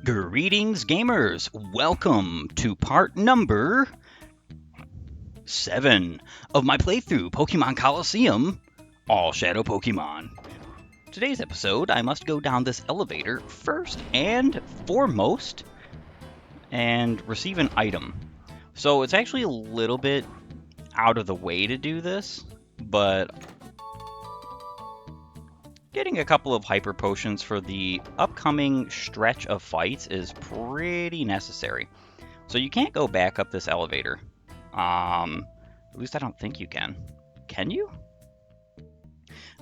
Greetings, gamers! Welcome to part number 7 of my playthrough Pokemon Colosseum, All Shadow Pokemon. Today's episode, I must go down this elevator first and foremost and receive an item. So it's actually a little bit out of the way to do this, but getting a couple of hyper potions for the upcoming stretch of fights is pretty necessary. So you can't go back up this elevator. At least I don't think you can. Can you?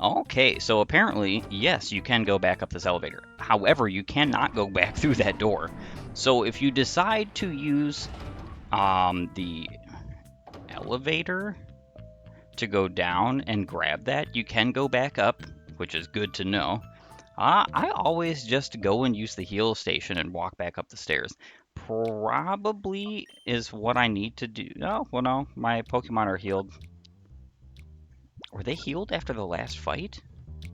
Okay, so apparently, yes, you can go back up this elevator. However, you cannot go back through that door. So if you decide to use the elevator to go down and grab that, you can go back up, which is good to know. I always just go and use the heal station and walk back up the stairs. Probably is what I need to do. Oh, well, no, my Pokemon are healed. Were they healed after the last fight?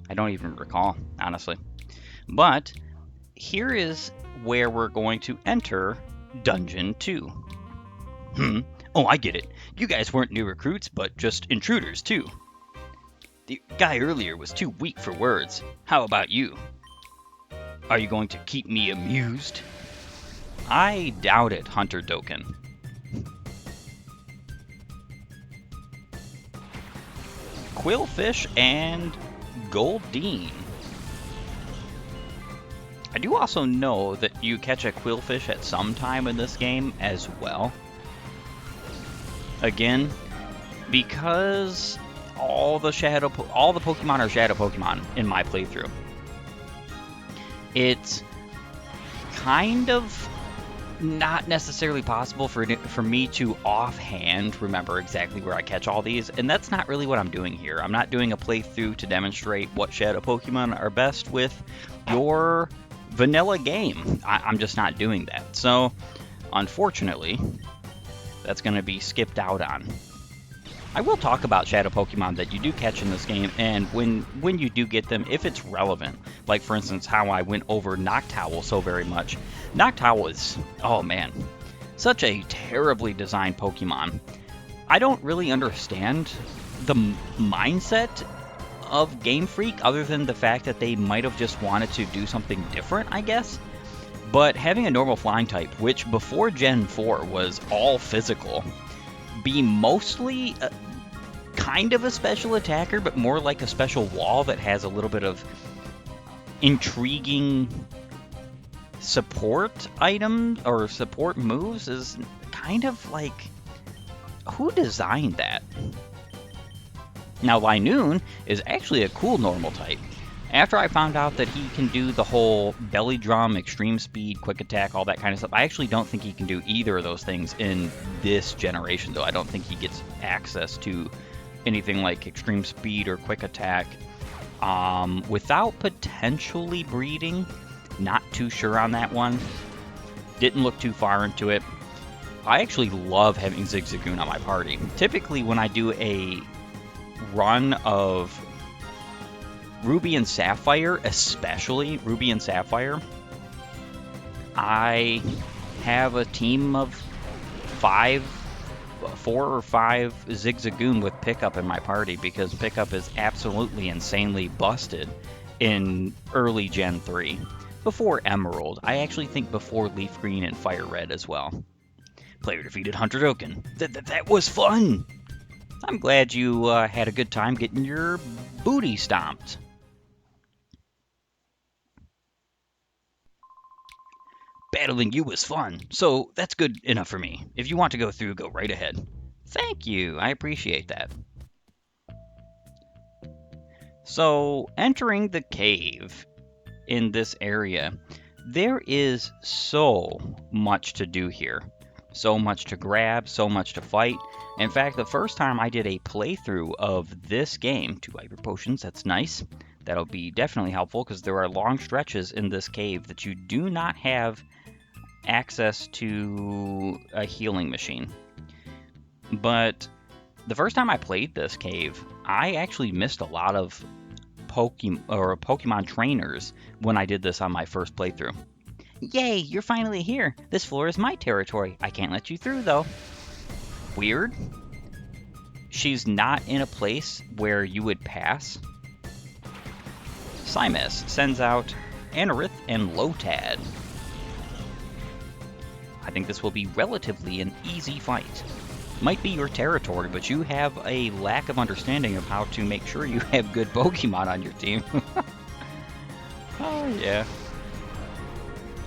I don't even recall, honestly. But here is where we're going to enter Dungeon 2. Oh, I get it. You guys weren't new recruits, but just intruders, too. The guy earlier was too weak for words. How about you? Are you going to keep me amused? I doubt it, Hunter Doken. Quillfish and Goldeen. I do also know that you catch a Quillfish at some time in this game as well. Again, because all the Pokemon are Shadow Pokemon in my playthrough. It's kind of not necessarily possible for me to offhand remember exactly where I catch all these, and that's not really what I'm doing here. I'm not doing a playthrough to demonstrate what Shadow Pokemon are best with your vanilla game. I'm just not doing that. So, unfortunately, that's going to be skipped out on. I will talk about Shadow Pokemon that you do catch in this game, and when you do get them, if it's relevant. Like, for instance, how I went over Noctowl so very much. Noctowl is, oh man, such a terribly designed Pokemon. I don't really understand the mindset of Game Freak, other than the fact that they might have just wanted to do something different, I guess. But having a normal flying type, which before Gen 4 was all physical, be mostly kind of a special attacker, but more like a special wall that has a little bit of intriguing support items or support moves is kind of like, who designed that? Now, Linoone is actually a cool normal type. After I found out that he can do the whole belly drum, extreme speed, quick attack, all that kind of stuff, I actually don't think he can do either of those things in this generation, though. I don't think he gets access to anything like extreme speed or quick attack without potentially breeding. Not too sure on that one. Didn't look too far into it. I actually love having Zigzagoon on my party. Typically, when I do a run of Ruby and Sapphire, especially Ruby and Sapphire, I have a team of 4 or 5 Zigzagoon with Pickup in my party, because Pickup is absolutely insanely busted in early Gen 3. Before Emerald. I actually think before Leaf Green and Fire Red as well. Player defeated Hunter Doken. That was fun! I'm glad you had a good time getting your booty stomped. Battling you was fun, so that's good enough for me. If you want to go through, go right ahead. Thank you, I appreciate that. So, entering the cave in this area, there is so much to do here. So much to grab, so much to fight. In fact, the first time I did a playthrough of this game, 2 hyper potions, that's nice. That'll be definitely helpful, because there are long stretches in this cave that you do not have access to a healing machine. But the first time I played this cave, I actually missed a lot of Pokemon trainers when I did this on my first playthrough. Yay, you're finally here. This floor is my territory. I can't let you through, though. Weird. She's not in a place where you would pass. Simus sends out Anorith and Lotad. I think this will be relatively an easy fight. Might be your territory, but you have a lack of understanding of how to make sure you have good Pokemon on your team. Oh, yeah.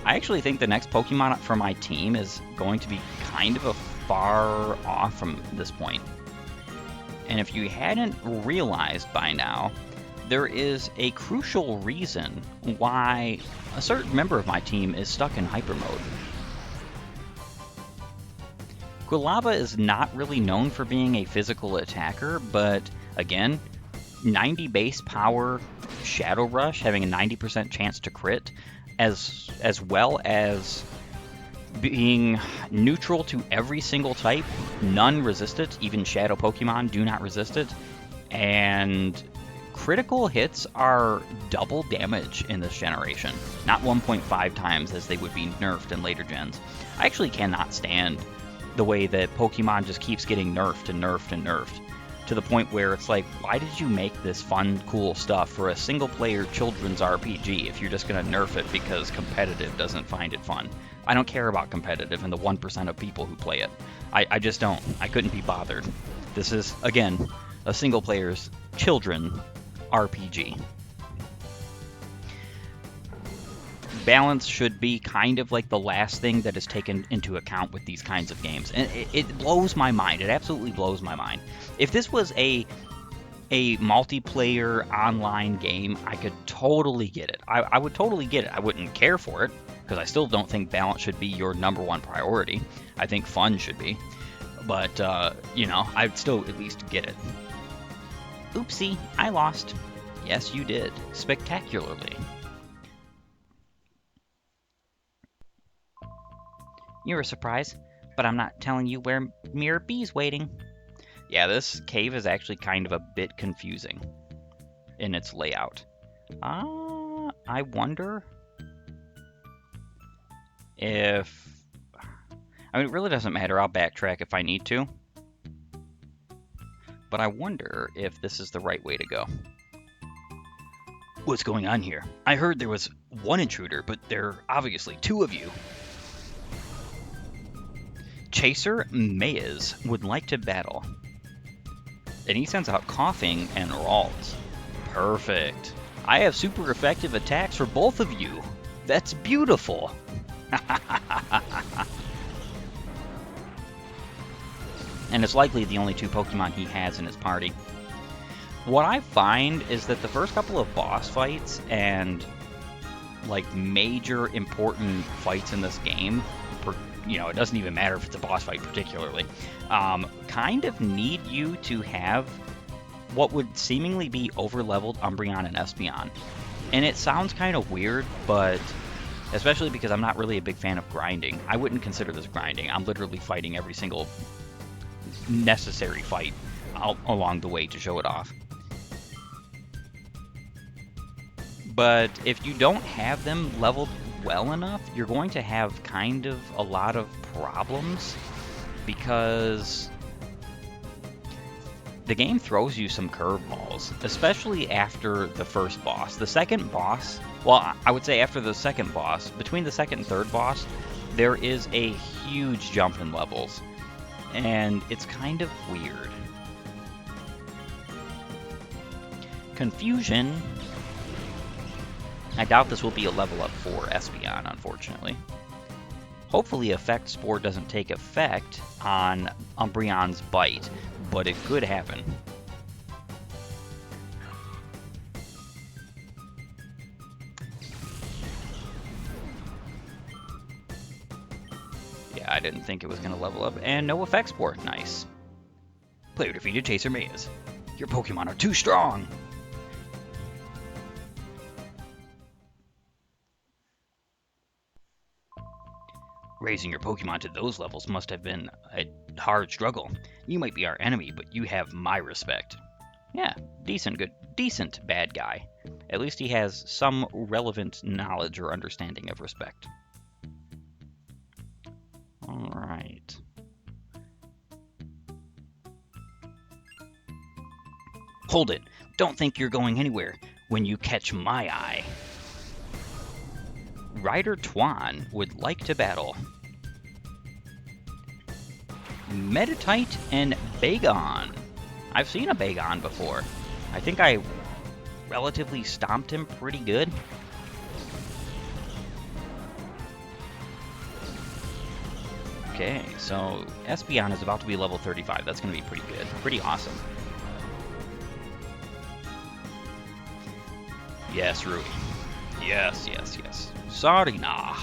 I actually think the next Pokemon for my team is going to be kind of a far off from this point. And if you hadn't realized by now, there is a crucial reason why a certain member of my team is stuck in Hyper Mode. Quilava is not really known for being a physical attacker, but again, 90 base power Shadow Rush, having a 90% chance to crit, as well as being neutral to every single type, none resist it, even Shadow Pokemon do not resist it, and critical hits are double damage in this generation, not 1.5 times as they would be nerfed in later gens. I actually cannot stand the way that Pokemon just keeps getting nerfed and nerfed and nerfed, to the point where it's like, why did you make this fun, cool stuff for a single-player children's RPG if you're just going to nerf it because competitive doesn't find it fun? I don't care about competitive and the 1% of people who play it. I just don't. I couldn't be bothered. This is, again, a single-player's children RPG. Balance should be kind of like the last thing that is taken into account with these kinds of games. And it blows my mind. It absolutely blows my mind. If this was a multiplayer online game, I could totally get it. I would totally get it. I wouldn't care for it, because I still don't think balance should be your #1 priority. I think fun should be. But, I'd still at least get it. Oopsie, I lost. Yes, you did. Spectacularly. You're a surprise, but I'm not telling you where Mirror B's waiting. Yeah, this cave is actually kind of a bit confusing in its layout. I wonder if... I mean, it really doesn't matter. I'll backtrack if I need to. But I wonder if this is the right way to go. What's going on here? I heard there was one intruder, but there are obviously two of you. Chaser Maez would like to battle. And he sends out Coughing and Ralts. Perfect. I have super effective attacks for both of you. That's beautiful. And it's likely the only two Pokemon he has in his party. What I find is that the first couple of boss fights and like major important fights in this game, it doesn't even matter if it's a boss fight particularly, kind of need you to have what would seemingly be over-leveled Umbreon and Espeon. And it sounds kind of weird, but especially because I'm not really a big fan of grinding. I wouldn't consider this grinding. I'm literally fighting every single necessary fight along the way to show it off. But if you don't have them leveled well enough, you're going to have kind of a lot of problems, because the game throws you some curveballs, especially after the first boss. The second boss, well, I would say after the second boss, between the second and third boss, there is a huge jump in levels, and it's kind of weird. Confusion. I doubt this will be a level up for Espeon, unfortunately. Hopefully Effect Spore doesn't take effect on Umbreon's bite, but it could happen. Yeah, I didn't think it was going to level up, and no Effect Spore. Nice. Player defeated Chaser Maez. Your Pokemon are too strong! Raising your Pokemon to those levels must have been a hard struggle. You might be our enemy, but you have my respect. Yeah, decent bad guy. At least he has some relevant knowledge or understanding of respect. Hold it. Don't think you're going anywhere when you catch my eye. Ryder Twan would like to battle. Meditite and Bagon. I've seen a Bagon before. I think I relatively stomped him pretty good. Okay, so Espeon is about to be level 35. That's going to be pretty good. Pretty awesome. Yes, Rui. Yes, yes, yes. Sorry, nah.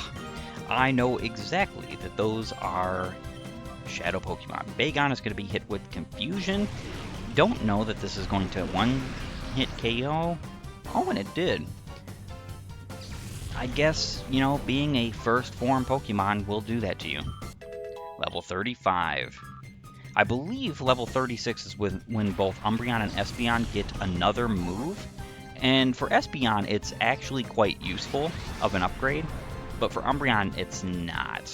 I know exactly that those are Shadow Pokemon. Bagon is going to be hit with Confusion. Don't know that this is going to one-hit KO. Oh, and it did. I guess, you know, being a first form Pokemon will do that to you. Level 35. I believe level 36 is when both Umbreon and Espeon get another move. And for Espeon, it's actually quite useful of an upgrade. But for Umbreon, it's not.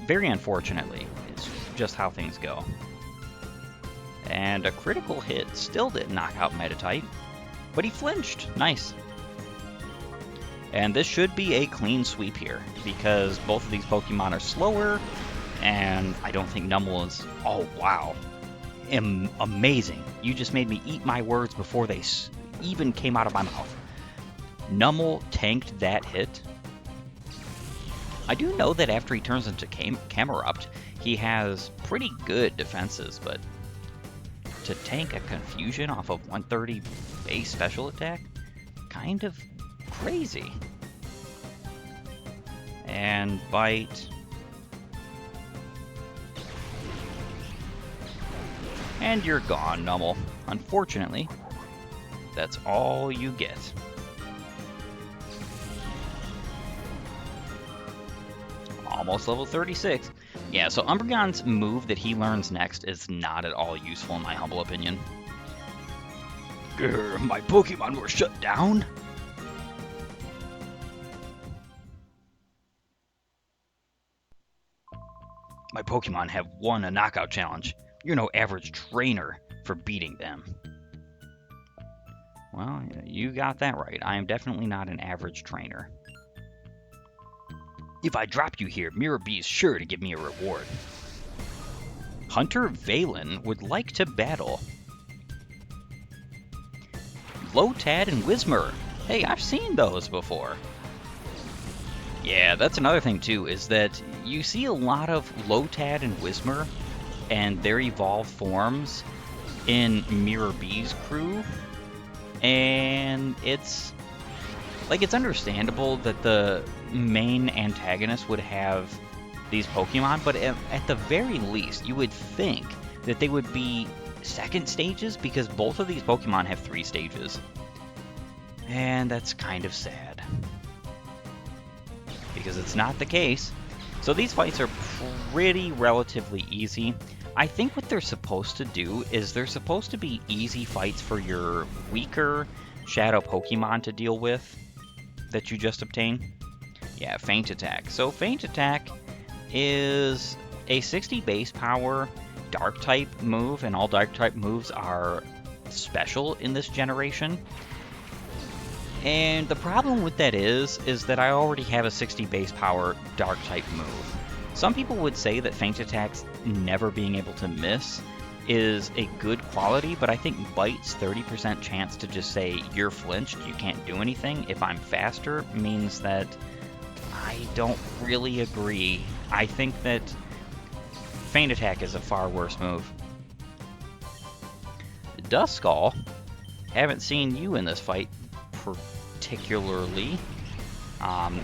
Very unfortunately. It's just how things go. And a critical hit still didn't knock out Meditite. But he flinched. Nice. And this should be a clean sweep here, because both of these Pokemon are slower, and I don't think Numel is... Oh, wow. Amazing. You just made me eat my words before they even came out of my mouth. Numel tanked that hit. I do know that after he turns into Camerupt, he has pretty good defenses, but to tank a Confusion off of 130 base special attack? Kind of crazy. And Bite. And you're gone, Numel. Unfortunately, that's all you get. Almost level 36. Yeah, so Umbreon's move that he learns next is not at all useful in my humble opinion. Grr, my Pokemon were shut down? My Pokemon have won a knockout challenge. You're no average trainer for beating them. Well, you got that right. I am definitely not an average trainer. If I drop you here, Mirror B is sure to give me a reward. Hunter Valen would like to battle. Lotad and Whismur. Hey, I've seen those before. Yeah, that's another thing too, is that you see a lot of Lotad and Whismur and their evolved forms in Mirror B's crew. And it's understandable that the main antagonist would have these Pokemon, but at the very least, you would think that they would be second stages, because both of these Pokemon have 3 stages. And that's kind of sad, because it's not the case. So these fights are pretty relatively easy. I think what they're supposed to do is they're supposed to be easy fights for your weaker Shadow Pokemon to deal with that you just obtained. Yeah, Feint Attack. So Feint Attack is a 60 base power Dark type move, and all Dark type moves are special in this generation. And the problem with that is that I already have a 60 base power Dark type move. Some people would say that Feint Attack's never being able to miss is a good quality, but I think Bite's 30% chance to just say, you're flinched, you can't do anything, if I'm faster, means that I don't really agree. I think that Feint Attack is a far worse move. Duskull, haven't seen you in this fight particularly.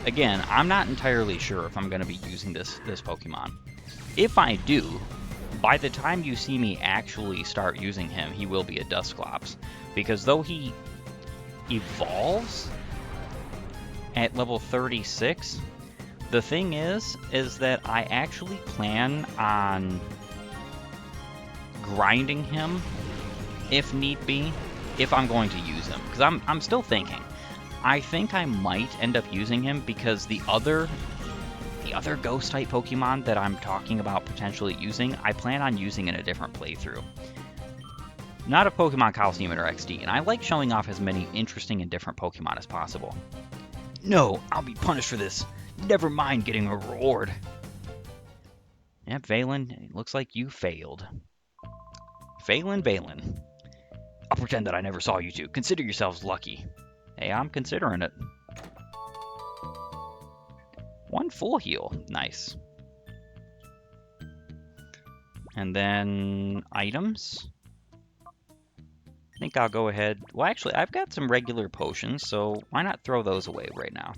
Again, I'm not entirely sure if I'm going to be using this Pokemon. If I do, by the time you see me actually start using him, he will be a Dusclops. Because though he evolves at level 36, the thing is that I actually plan on grinding him if need be, if I'm going to use him. Because I'm still thinking. I think I might end up using him because the other ghost type Pokemon that I'm talking about potentially using, I plan on using in a different playthrough. Not a Pokemon Colosseum or XD, and I like showing off as many interesting and different Pokemon as possible. No, I'll be punished for this. Never mind getting a reward. Yep, Valen, it looks like you failed. Valen. I'll pretend that I never saw you two. Consider yourselves lucky. Hey, I'm considering it. 1 full heal. Nice. And then items. I think I'll go ahead. Well, actually, I've got some regular potions, so why not throw those away right now?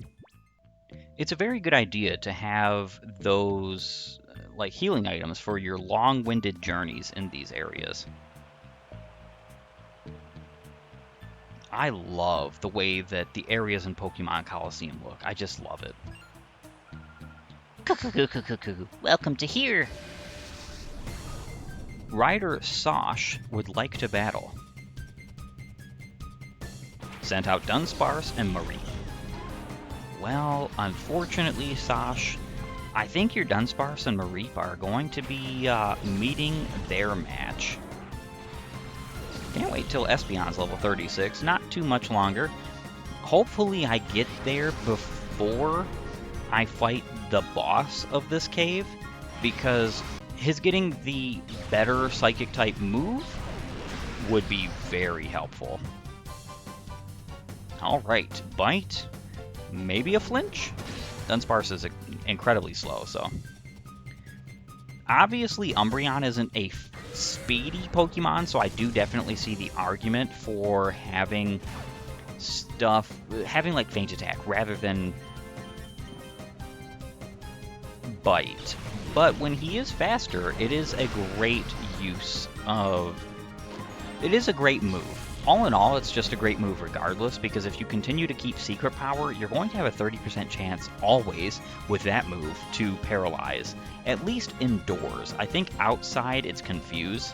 It's a very good idea to have those like healing items for your long-winded journeys in these areas. I love the way that the areas in Pokemon Colosseum look. I just love it. Welcome to here. Rider Sosh would like to battle. Sent out Dunsparce and Marie. Well, unfortunately, Sosh, I think your Dunsparce and Marie are going to be meeting their match. Can't wait till Espeon's level 36. Not too much longer. Hopefully I get there before I fight the boss of this cave, because his getting the better Psychic type move would be very helpful. Alright, bite. Maybe a flinch? Dunsparce is incredibly slow, so. Obviously, Umbreon isn't a speedy Pokemon, so I do definitely see the argument for having like Feint Attack rather than Bite. But when he is faster, it is a great it is a great move. All in all, it's just a great move regardless, because if you continue to keep Secret Power, you're going to have a 30% chance always with that move to paralyze, at least indoors. I think outside it's Confuse.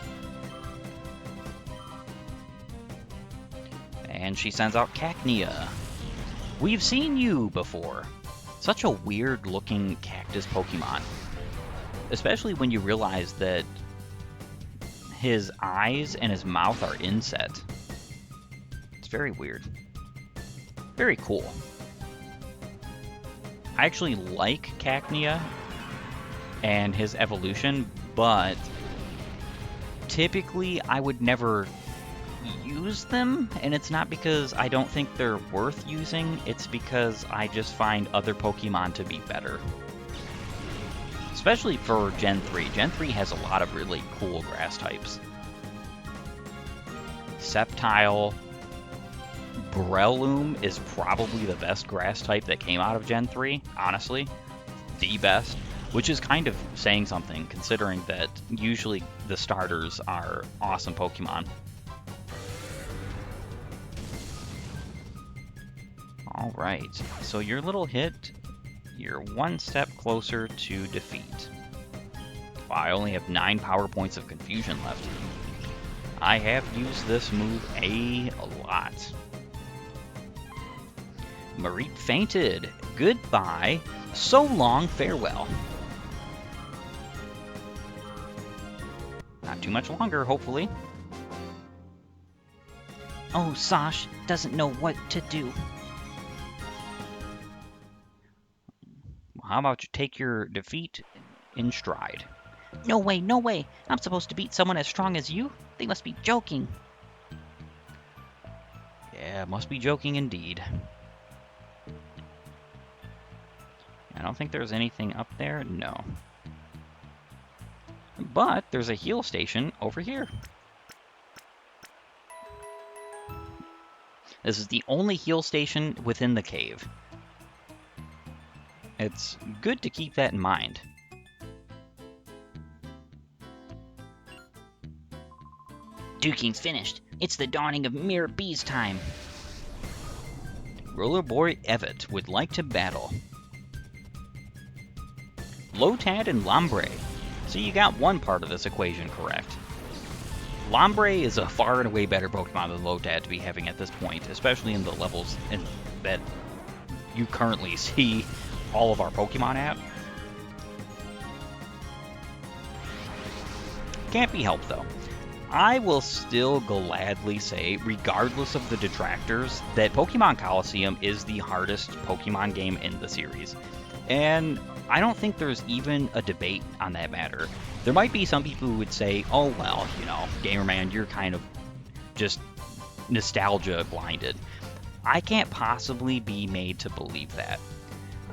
And she sends out Cacnea. We've seen you before. Such a weird looking cactus Pokemon. Especially when you realize that his eyes and his mouth are inset. Very weird. Very cool. I actually like Cacnea and his evolution, but typically I would never use them, and it's not because I don't think they're worth using, it's because I just find other Pokemon to be better. Especially for Gen 3. Gen 3 has a lot of really cool grass types. Sceptile. Breloom is probably the best grass type that came out of Gen 3, honestly. The best. Which is kind of saying something, considering that usually the starters are awesome Pokemon. Alright, so your little hit, you're one step closer to defeat. Wow, I only have 9 power points of confusion left. I have used this move a lot. Marie fainted. Goodbye. So long, farewell. Not too much longer, hopefully. Oh, Sosh doesn't know what to do. How about you take your defeat in stride? No way, no way. I'm supposed to beat someone as strong as you? They must be joking. Yeah, must be joking indeed. I don't think there's anything up there. No. But there's a heal station over here. This is the only heal station within the cave. It's good to keep that in mind. Duking's finished. It's the dawning of Mirror B's time. Roller Boy Evet would like to battle. Lotad and Lombre. So you got one part of this equation correct. Lombre is a far and away better Pokemon than Lotad to be having at this point, especially in the levels that you currently see all of our Pokemon at. Can't be helped though. I will still gladly say, regardless of the detractors, that Pokemon Colosseum is the hardest Pokemon game in the series. And I don't think there's even a debate on that matter. There might be some people who would say, oh, well, you know, Gamerman, you're kind of just nostalgia blinded. I can't possibly be made to believe that.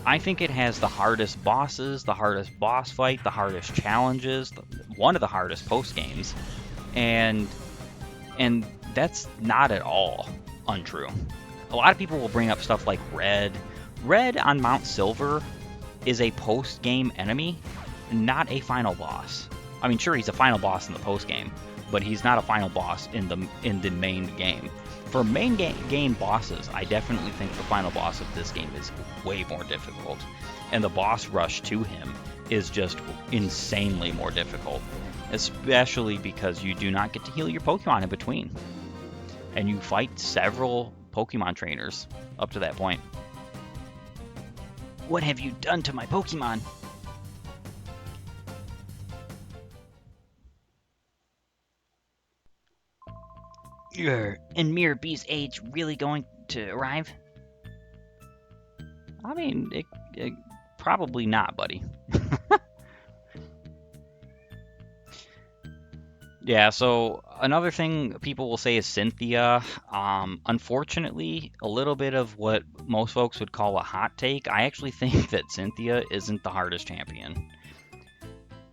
I think it has the hardest bosses, the hardest boss fight, the hardest challenges, one of the hardest post games, and that's not at all untrue. A lot of people will bring up stuff like Red. Red on Mount Silver is a post game enemy, not a final boss. I mean, sure, he's a final boss in the post game, but he's not a final boss in the main game. For main game bosses, I definitely think the final boss of this game is way more difficult, and the boss rush to him is just insanely more difficult, especially because you do not get to heal your Pokemon in between, and you fight several Pokemon trainers up to that point. What have you done to my Pokemon? And Mirror B's age really going to arrive? I mean, it probably not, buddy. Yeah, so another thing people will say is Cynthia. Unfortunately, a little bit of what most folks would call a hot take. I actually think that Cynthia isn't the hardest champion.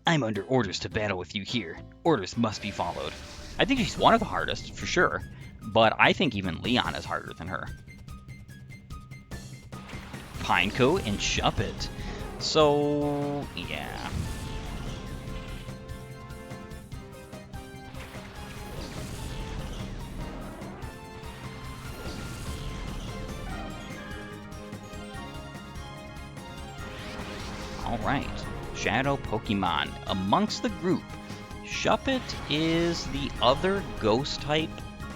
I'm under orders to battle with you here. Orders must be followed. I think she's one of the hardest, for sure, but I think even Leon is harder than her. Pineco and Shuppet. So, yeah. Alright, Shadow Pokemon. Amongst the group, Shuppet is the other ghost type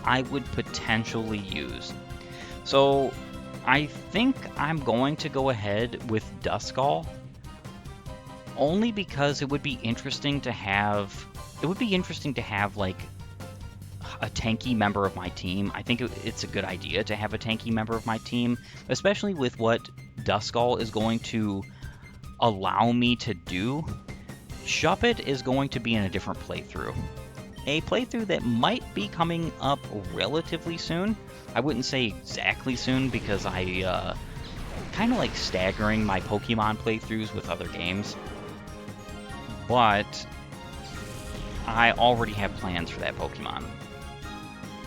I would potentially use. So I think I'm going to go ahead with Duskull, only because it would be interesting to have like a tanky member of my team. I think it's a good idea to have a tanky member of my team, especially with what Duskull is going to allow me to do. Shuppet is going to be in a different playthrough. A playthrough that might be coming up relatively soon. I wouldn't say exactly soon because I kind of like staggering my Pokemon playthroughs with other games. But I already have plans for that Pokemon.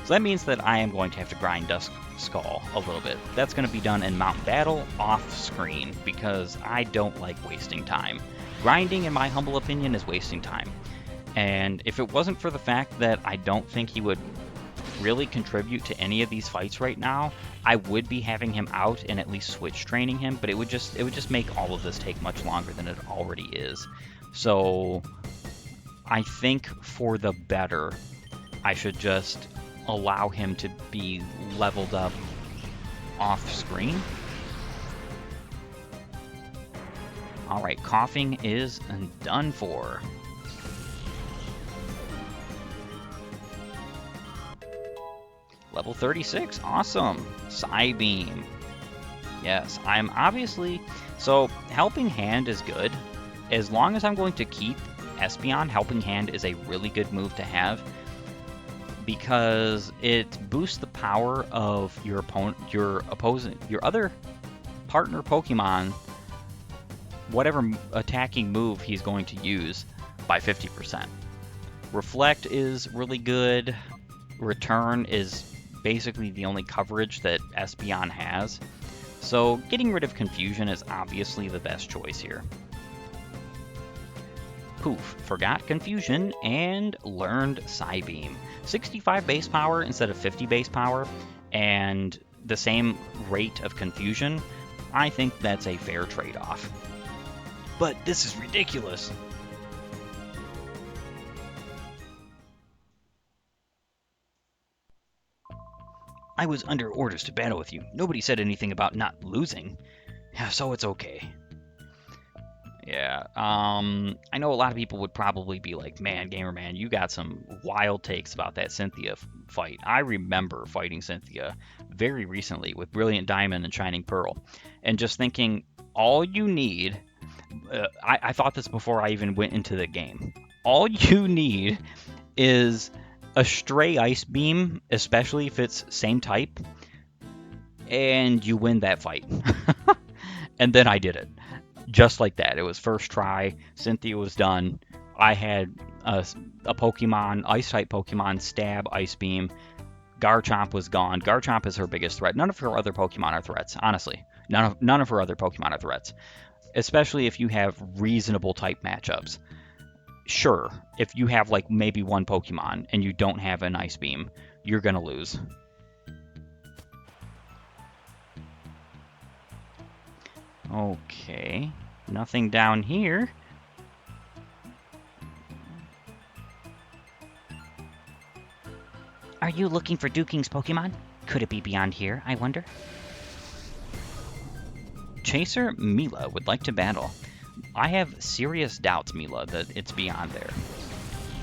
So that means that I am going to have to grind Duskull a little bit. That's going to be done in Mount Battle off screen because I don't like wasting time. Grinding, in my humble opinion, is wasting time. And if it wasn't for the fact that I don't think he would really contribute to any of these fights right now, I would be having him out and at least switch training him, but it would just make all of this take much longer than it already is. So I think for the better, I should just allow him to be leveled up off screen. Alright, coughing is done for. Level 36, awesome. Psybeam. Yes, I'm obviously... So, Helping Hand is good. As long as I'm going to keep Espeon, Helping Hand is a really good move to have, because it boosts the power of your other partner Pokemon, whatever attacking move he's going to use, by 50%. Reflect is really good. Return is basically the only coverage that Espeon has. So getting rid of Confusion is obviously the best choice here. Poof, forgot Confusion and learned Psybeam. 65 base power instead of 50 base power, and the same rate of Confusion. I think that's a fair trade-off. But this is ridiculous. I was under orders to battle with you. Nobody said anything about not losing. So it's okay. Yeah. I know a lot of people would probably be like, man, Gamerman, you got some wild takes about that Cynthia fight. I remember fighting Cynthia very recently with Brilliant Diamond and Shining Pearl, and just thinking, all you need, I thought this before I even went into the game. All you need is a stray ice beam, especially if it's same type, and you win that fight. And then I did it. Just like that. It was first try. Cynthia was done. I had a Pokemon, Ice-type Pokemon, Stab, Ice Beam. Garchomp was gone. Garchomp is her biggest threat. None of her other Pokemon are threats, honestly. None of her other Pokemon are threats, especially if you have reasonable type matchups. Sure, if you have like maybe one Pokemon and you don't have an Ice Beam, you're gonna lose. Okay, nothing down here. Are you looking for Duking's Pokemon? Could it be beyond here, I wonder? Chaser Mila would like to battle. I have serious doubts, Mila, that it's beyond there.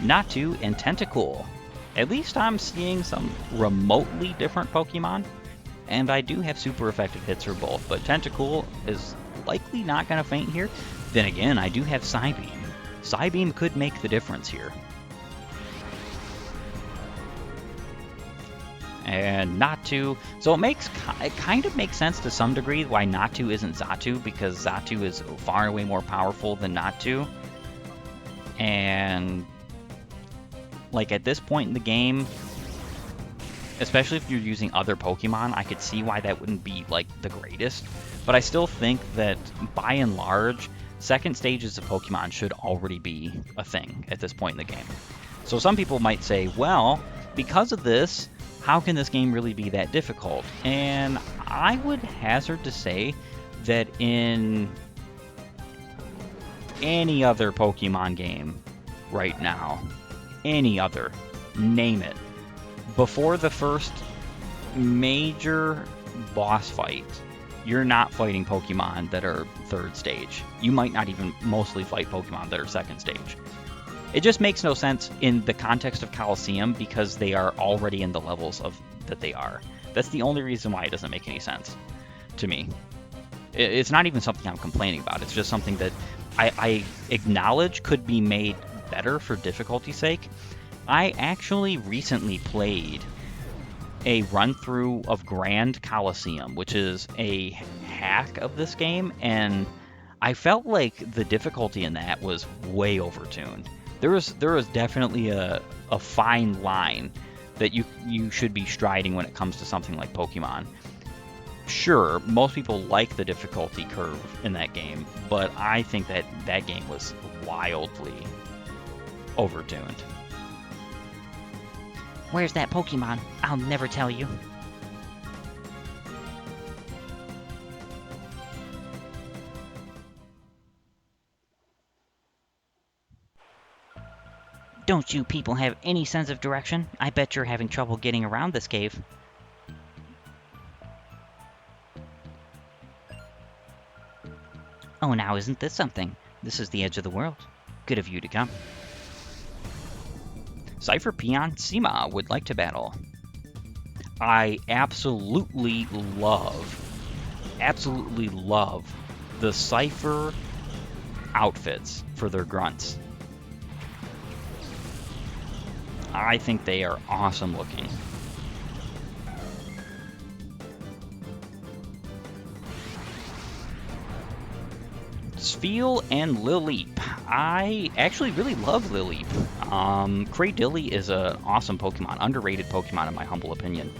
Natu and Tentacool. At least I'm seeing some remotely different Pokemon, and I do have super effective hits for both, but Tentacool is likely not going to faint here. Then again, I do have Psybeam. Psybeam could make the difference here. And Natu, so it kind of makes sense to some degree why Natu isn't Xatu, because Xatu is far and away more powerful than Natu. And like at this point in the game, especially if you're using other Pokemon, I could see why that wouldn't be like the greatest. But I still think that by and large, second stages of Pokemon should already be a thing at this point in the game. So some people might say, well, because of this, how can this game really be that difficult? And I would hazard to say that in any other Pokemon game right now, any other, name it, before the first major boss fight, you're not fighting Pokemon that are third stage. You might not even mostly fight Pokemon that are second stage. It just makes no sense in the context of Colosseum because they are already in the levels of that they are. That's the only reason why it doesn't make any sense to me. It's not even something I'm complaining about. It's just something that I acknowledge could be made better for difficulty's sake. I actually recently played a run-through of Grand Colosseum, which is a hack of this game, and I felt like the difficulty in that was way overtuned. There was definitely a fine line that you should be striding when it comes to something like Pokemon. Sure, most people like the difficulty curve in that game, but I think that that game was wildly overtuned. Where's that Pokemon? I'll never tell you. Don't you people have any sense of direction? I bet you're having trouble getting around this cave. Oh, now isn't this something? This is the edge of the world. Good of you to come. Cypher Peon Sima would like to battle. I absolutely love the Cypher outfits for their grunts. I think they are awesome looking. Spheal and Lileep. I actually really love Lileep. Cradilly is an awesome Pokemon, underrated Pokemon in my humble opinion.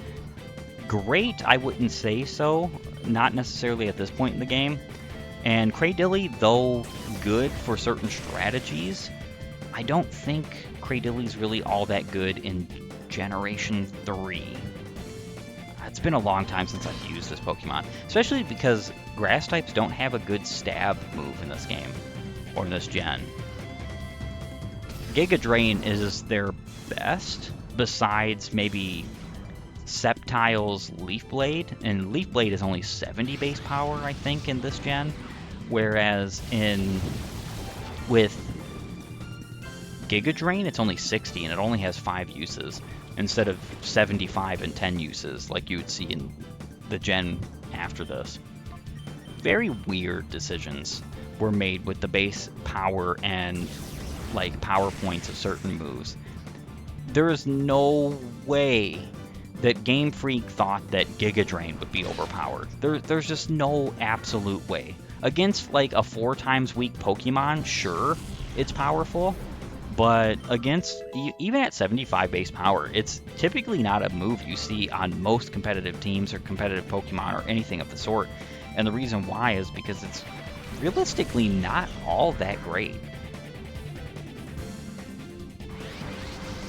Great, I wouldn't say so, not necessarily at this point in the game. And Cradilly, though good for certain strategies, I don't think Cradilly's really all that good in Generation 3. It's been a long time since I've used this Pokemon, especially because grass types don't have a good stab move in this game, or in this gen. Giga Drain is their best, besides maybe Sceptile's Leaf Blade, and Leaf Blade is only 70 base power, I think, in this gen. Whereas with Giga Drain, it's only 60 and it only has 5 uses instead of 75 and 10 uses like you would see in the gen after this. Very weird decisions were made with the base power and like power points of certain moves. There is no way that Game Freak thought that Giga Drain would be overpowered. There's just no absolute way. Against like a 4 times weak Pokemon, sure, it's powerful, but against, even at 75 base power, it's typically not a move you see on most competitive teams or competitive Pokemon or anything of the sort. And the reason why is because it's realistically not all that great.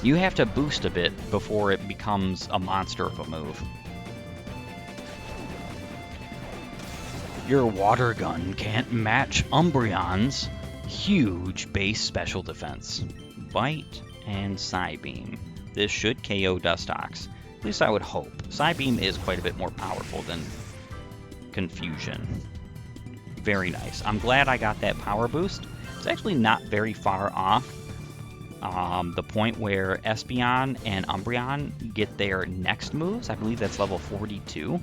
You have to boost a bit before it becomes a monster of a move. Your water gun can't match Umbreon's huge base special defense. Bite and Psybeam. This should KO Dustox. At least I would hope. Psybeam is quite a bit more powerful than Confusion. Very nice. I'm glad I got that power boost. It's actually not very far off the point where Espeon and Umbreon get their next moves. I believe that's level 42.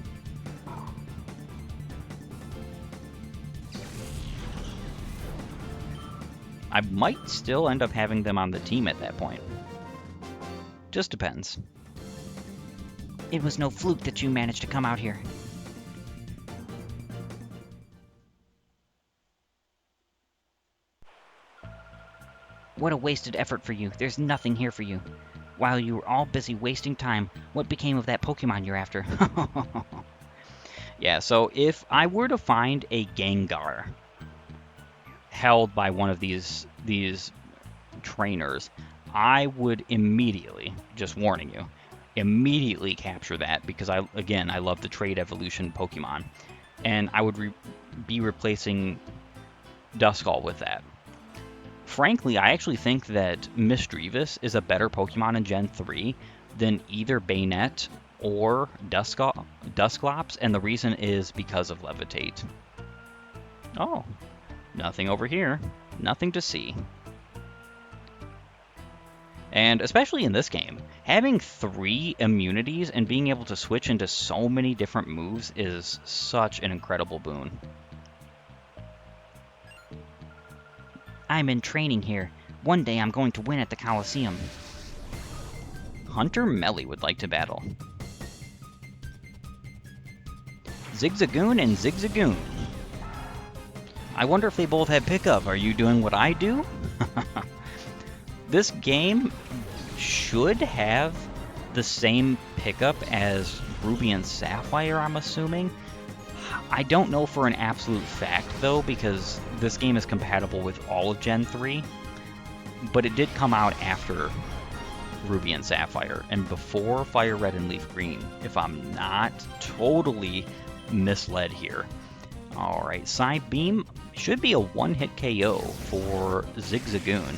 I might still end up having them on the team at that point. Just depends. It was no fluke that you managed to come out here. What a wasted effort for you. There's nothing here for you. While you were all busy wasting time, what became of that Pokemon you're after? Yeah, so if I were to find a Gengar held by one of these trainers, I would immediately, just warning you, immediately capture that because I love the trade evolution Pokemon, and I would be replacing Duskull with that. Frankly, I actually think that Misdreavus is a better Pokemon in Gen 3 than either Bayonet or Dusclops, and the reason is because of Levitate. Oh, nothing over here. Nothing to see. And especially in this game, having 3 immunities and being able to switch into so many different moves is such an incredible boon. I'm in training here. One day I'm going to win at the Colosseum. Hunter Melly would like to battle. Zigzagoon and Zigzagoon. I wonder if they both have pickup. Are you doing what I do? This game should have the same pickup as Ruby and Sapphire, I'm assuming. I don't know for an absolute fact, though, because this game is compatible with all of Gen 3, but it did come out after Ruby and Sapphire, and before Fire Red and Leaf Green, if I'm not totally misled here. Alright, Psybeam should be a one-hit KO for Zigzagoon.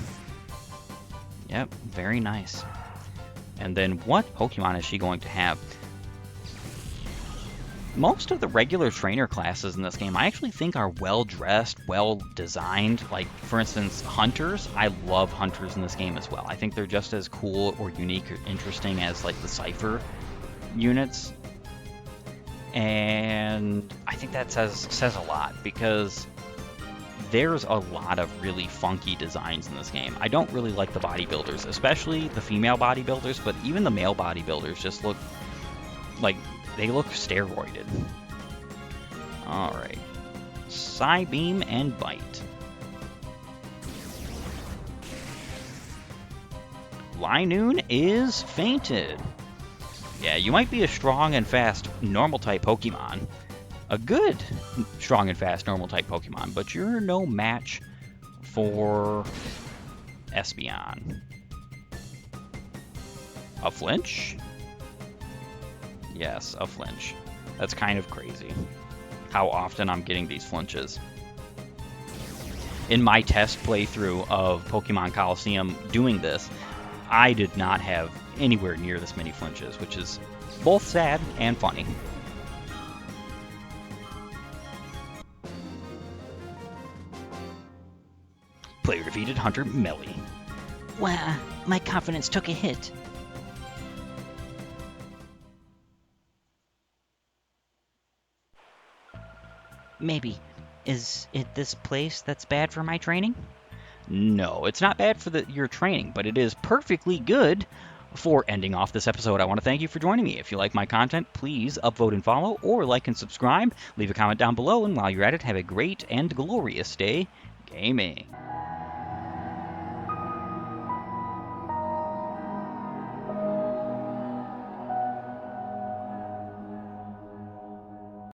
Yep, very nice. And then what Pokemon is she going to have? Most of the regular trainer classes in this game I actually think are well-dressed, well-designed. Like, for instance, Hunters. I love Hunters in this game as well. I think they're just as cool or unique or interesting as, like, the Cypher units. And I think that says a lot, because there's a lot of really funky designs in this game. I don't really like the bodybuilders, especially the female bodybuilders, but even the male bodybuilders just look like they look steroided. Alright. Psybeam and Bite. Linoon is fainted. Yeah, you might be a strong and fast normal-type Pokemon. A good strong and fast normal-type Pokemon, but you're no match for Espeon. A flinch? Yes, a flinch. That's kind of crazy how often I'm getting these flinches. In my test playthrough of Pokemon Colosseum doing this, I did not have anywhere near this many flinches, which is both sad and funny. Player defeated Hunter Melly. Wow, my confidence took a hit. Maybe. Is it this place that's bad for my training? No, it's not bad for your training, but it is perfectly good for ending off this episode. I want to thank you for joining me. If you like my content, please upvote and follow, or like and subscribe. Leave a comment down below, and while you're at it, have a great and glorious day gaming.